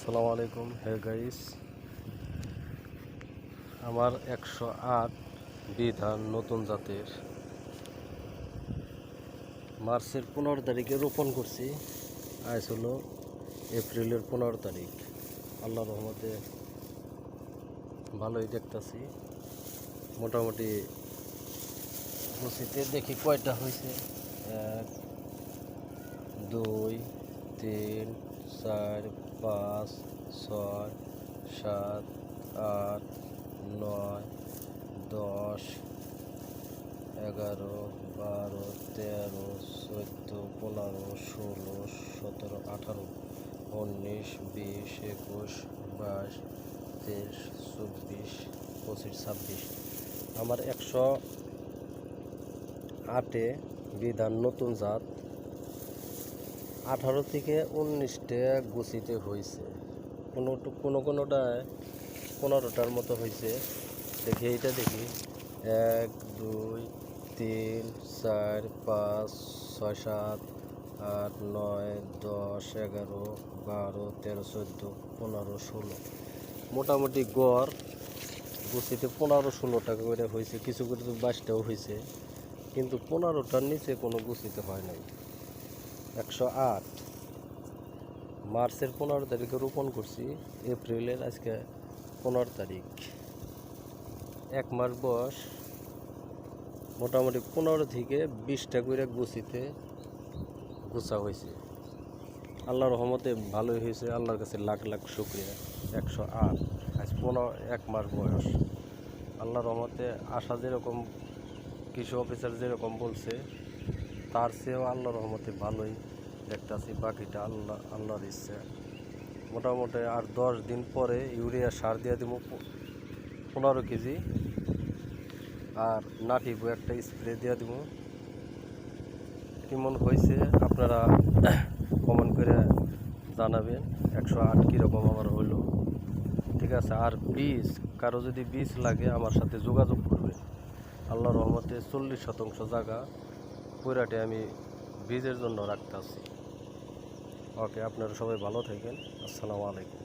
আসসালামু আলাইকুম। Hey guys, আমার 108 বিধান নতুন জাতের মার্চের 15 তারিখে রোপণ করছি। আজ হলো এপ্রিলের 15 তারিখ। আল্লাহ রহমতে ভালোই দেখতেছি। মোটামুটি বসিতে দেখি কয়টা হয়েছে। 1 2 3 4 5 6 7 8 9 10 11 12 13 14 15 16 17 18 19 20 21 22 23 24 25 26 আমার 108-এ বিধান নতুন জাত 18 থেকে 19টা গুছিতে হয়েছে। কোনোটায় 15টার মতো হয়েছে। দেখি এইটা দেখি 1 2 3 4 5 6 7 8 9 10 11 12 13 14 15 16 মোটামুটি গড় গুছিতে 15-16 করে হয়েছে। কিছু কিছু 22টাও হয়েছে, কিন্তু 15টার নিচে কোনো গুছিতে হয় নাই। 108 মার্চের 15 তারিখে রোপণ করছি। এপ্রিলের আজকে 15 তারিখ, 1 মাস বয়স। মোটামুটি 15 থেকে 20টা করে গুছিতে গুছা হয়েছে। আল্লাহর রহমতে ভালোই হয়েছে। আল্লাহর কাছে লাখ লাখ শুকরিয়া। 108 আজ 1 মাস বয়স। আল্লাহর রহমতে আশা যেরকম কৃষি অফিসার যেরকম বলছে, তার চেয়েও আল্লাহর রহমতে ভালোই দেখতেছি। বাকিটা আল্লাহর ইচ্ছা। মোটামুটি আর 10 দিন পরে ইউরিয়া সার দিয়ে দিব 15 কেজি, আর নাটিবো একটা স্প্রে দিয়ে দিব। কেমন হয়েছে আপনারা কমেন্ট করে জানাবেন। 108 কীরকম আমার হইলো। ঠিক আছে, আর বীজ কারো যদি বীজ লাগে আমার সাথে যোগাযোগ করবেন। আল্লাহর রহমতে 40% জায়গা পুরাটে আমি বীজের জন্য রাখতে আছি। ওকে, আপনারা সবাই ভালো থাকেন। আসসালামু আলাইকুম।